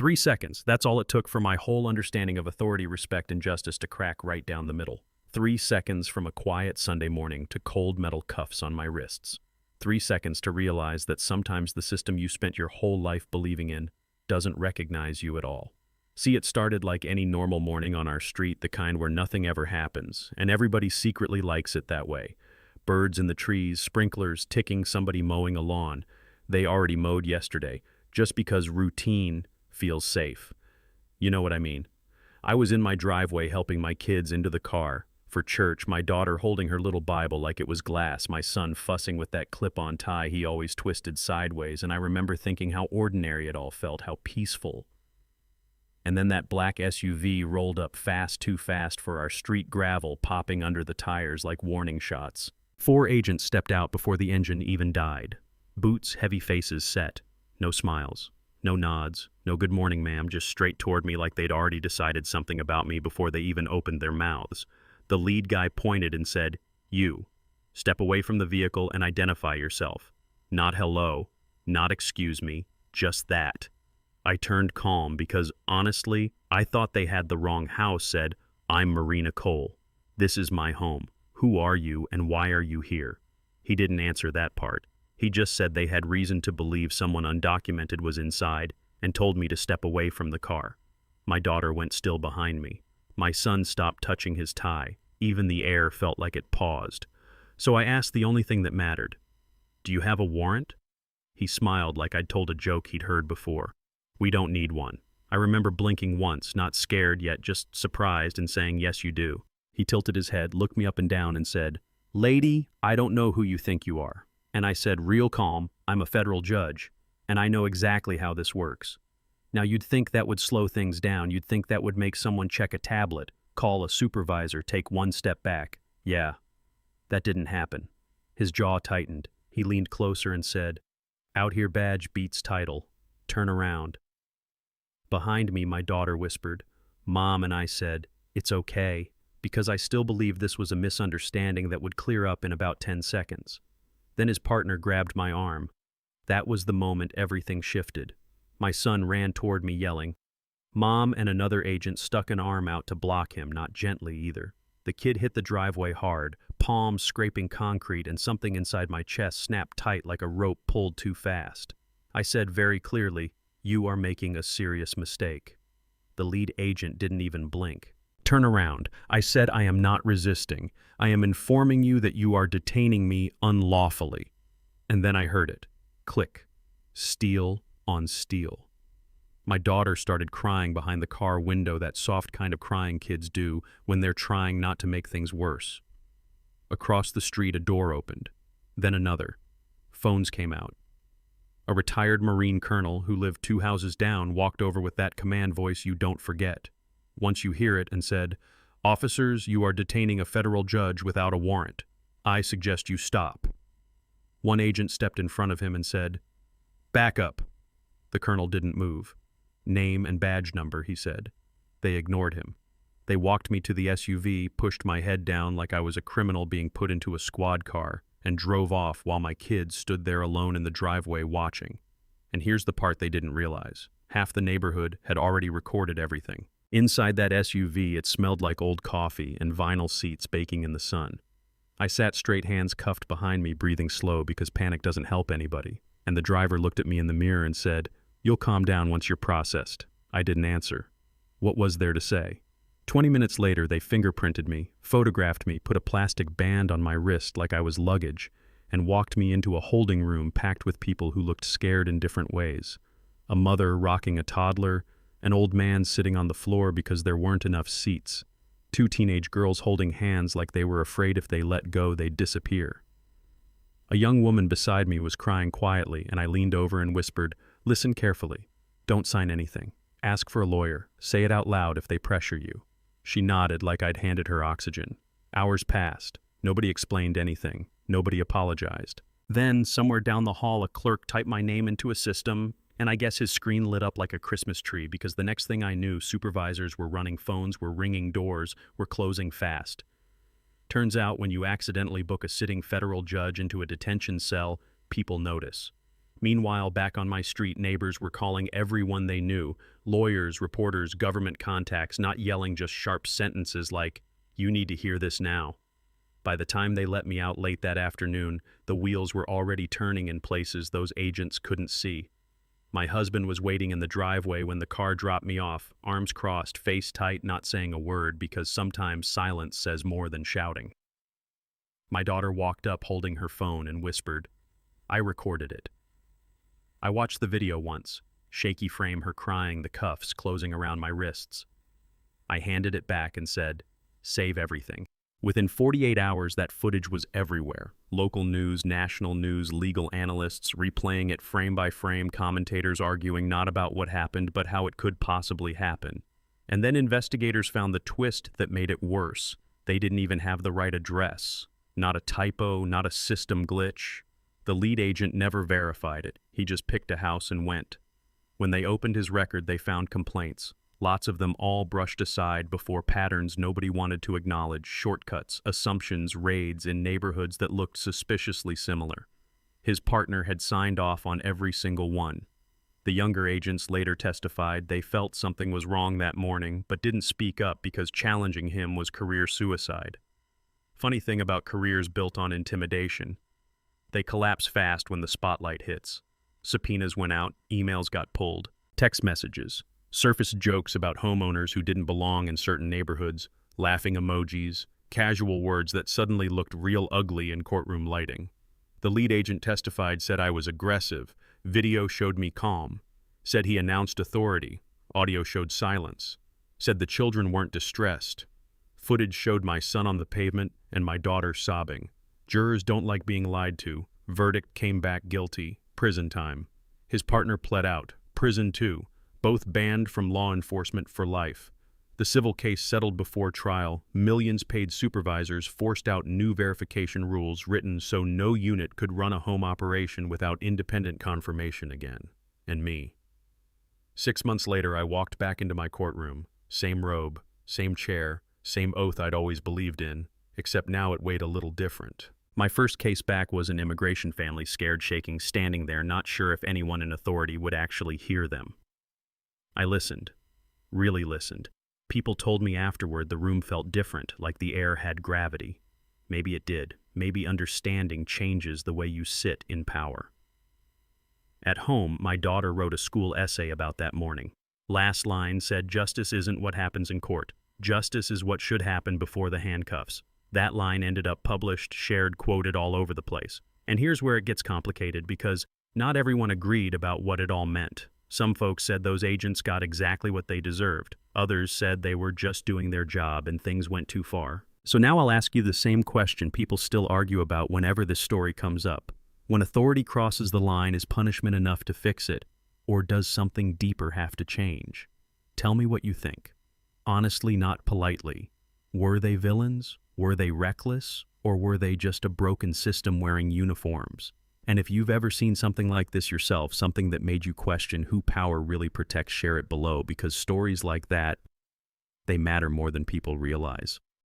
3 seconds, that's all it took for my whole understanding of authority, respect, and justice to crack right down the middle. 3 seconds from a quiet Sunday morning to cold metal cuffs on my wrists. 3 seconds to realize that sometimes the system you spent your whole life believing in doesn't recognize you at all. See, it started like any normal morning on our street, the kind where nothing ever happens, and everybody secretly likes it that way. Birds in the trees, sprinklers ticking, somebody mowing a lawn. They already mowed yesterday, just because routine feels safe. You know what I mean. I was in my driveway helping my kids into the car for church, my daughter holding her little Bible like it was glass, my son fussing with that clip-on tie he always twisted sideways, and I remember thinking how ordinary it all felt, how peaceful. And then that black SUV rolled up fast, too fast for our street gravel, popping under the tires like warning shots. 4 agents stepped out before the engine even died. Boots, heavy faces set. No smiles. No nods. No good morning, ma'am, just straight toward me like they'd already decided something about me before they even opened their mouths. The lead guy pointed and said, "You. Step away from the vehicle and identify yourself. Not hello. Not excuse me. Just that." I turned calm because, honestly, I thought they had the wrong house. Said, "I'm Marina Cole. This is my home. Who are you and why are you here?" He didn't answer that part. He just said they had reason to believe someone undocumented was inside and told me to step away from the car. My daughter went still behind me. My son stopped touching his tie. Even the air felt like it paused. So I asked the only thing that mattered. "Do you have a warrant?" He smiled like I'd told a joke he'd heard before. "We don't need one." I remember blinking once, not scared yet just surprised, and saying, "Yes, you do." He tilted his head, looked me up and down, and said, "Lady, I don't know who you think you are." And I said, real calm, "I'm a federal judge, and I know exactly how this works." Now you'd think that would slow things down. You'd think that would make someone check a tablet, call a supervisor, take one step back. Yeah, that didn't happen. His jaw tightened. He leaned closer and said, "Out here badge beats title. Turn around." Behind me, my daughter whispered, "Mom," and I said, "It's okay," because I still believed this was a misunderstanding that would clear up in about 10 seconds. Then his partner grabbed my arm. That was the moment everything shifted. My son ran toward me yelling. Mom and another agent stuck an arm out to block him, not gently either. The kid hit the driveway hard, palms scraping concrete, and something inside my chest snapped tight like a rope pulled too fast. I said very clearly, "You are making a serious mistake." The lead agent didn't even blink. "Turn around." I said, "I am not resisting. I am informing you that you are detaining me unlawfully." And then I heard it. Click. Steel on steel. My daughter started crying behind the car window, that soft kind of crying kids do when they're trying not to make things worse. Across the street, a door opened. Then another. Phones came out. A retired Marine colonel who lived 2 houses down walked over with that command voice you don't forget once you hear it, and said, "Officers, you are detaining a federal judge without a warrant. I suggest you stop." One agent stepped in front of him and said, "Back up." The colonel didn't move. "Name and badge number," he said. They ignored him. They walked me to the SUV, pushed my head down like I was a criminal being put into a squad car, and drove off while my kids stood there alone in the driveway watching. And here's the part they didn't realize. Half the neighborhood had already recorded everything. Inside that SUV, it smelled like old coffee and vinyl seats baking in the sun. I sat straight, hands cuffed behind me, breathing slow because panic doesn't help anybody. And the driver looked at me in the mirror and said, "You'll calm down once you're processed." I didn't answer. What was there to say? 20 minutes later, they fingerprinted me, photographed me, put a plastic band on my wrist like I was luggage, and walked me into a holding room packed with people who looked scared in different ways. A mother rocking a toddler, an old man sitting on the floor because there weren't enough seats, 2 teenage girls holding hands like they were afraid if they let go they'd disappear. A young woman beside me was crying quietly, and I leaned over and whispered, "Listen carefully. Don't sign anything. Ask for a lawyer. Say it out loud if they pressure you." She nodded like I'd handed her oxygen. Hours passed. Nobody explained anything. Nobody apologized. Then, somewhere down the hall, a clerk typed my name into a system, and I guess his screen lit up like a Christmas tree, because the next thing I knew, supervisors were running phones, were ringing doors, were closing fast. Turns out when you accidentally book a sitting federal judge into a detention cell, people notice. Meanwhile, back on my street, neighbors were calling everyone they knew, lawyers, reporters, government contacts, not yelling just sharp sentences like, "You need to hear this now." By the time they let me out late that afternoon, the wheels were already turning in places those agents couldn't see. My husband was waiting in the driveway when the car dropped me off, arms crossed, face tight, not saying a word because sometimes silence says more than shouting. My daughter walked up holding her phone and whispered, "I recorded it." I watched the video once, shaky frame, her crying, the cuffs closing around my wrists. I handed it back and said, "Save everything." Within 48 hours, that footage was everywhere. Local news, national news, legal analysts replaying it frame by frame, commentators arguing not about what happened, but how it could possibly happen. And then investigators found the twist that made it worse. They didn't even have the right address. Not a typo, not a system glitch. The lead agent never verified it. He just picked a house and went. When they opened his record, they found complaints. Lots of them all brushed aside before patterns nobody wanted to acknowledge, shortcuts, assumptions, raids in neighborhoods that looked suspiciously similar. His partner had signed off on every single one. The younger agents later testified they felt something was wrong that morning, but didn't speak up because challenging him was career suicide. Funny thing about careers built on intimidation. They collapse fast when the spotlight hits. Subpoenas went out, emails got pulled, text messages, surfaced jokes about homeowners who didn't belong in certain neighborhoods, laughing emojis, casual words that suddenly looked real ugly in courtroom lighting. The lead agent testified, said I was aggressive, video showed me calm, said he announced authority, audio showed silence, said the children weren't distressed. Footage showed my son on the pavement and my daughter sobbing. Jurors don't like being lied to. Verdict came back guilty, prison time. His partner pled out, prison too. Both banned from law enforcement for life. The civil case settled before trial. Millions paid supervisors forced out new verification rules written so no unit could run a home operation without independent confirmation again. And me. 6 months later, I walked back into my courtroom. Same robe, same chair, same oath I'd always believed in, except now it weighed a little different. My first case back was an immigration family, scared, shaking, standing there, not sure if anyone in authority would actually hear them. I listened, really listened. People told me afterward the room felt different, like the air had gravity. Maybe it did. Maybe understanding changes the way you sit in power. At home, my daughter wrote a school essay about that morning. Last line said, "Justice isn't what happens in court. Justice is what should happen before the handcuffs." That line ended up published, shared, quoted all over the place. And here's where it gets complicated because not everyone agreed about what it all meant. Some folks said those agents got exactly what they deserved. Others said they were just doing their job and things went too far. So now I'll ask you the same question people still argue about whenever this story comes up. When authority crosses the line, is punishment enough to fix it? Or does something deeper have to change? Tell me what you think. Honestly, not politely. Were they villains? Were they reckless? Or were they just a broken system wearing uniforms? And if you've ever seen something like this yourself, something that made you question who power really protects, share it below, because stories like that, they matter more than people realize.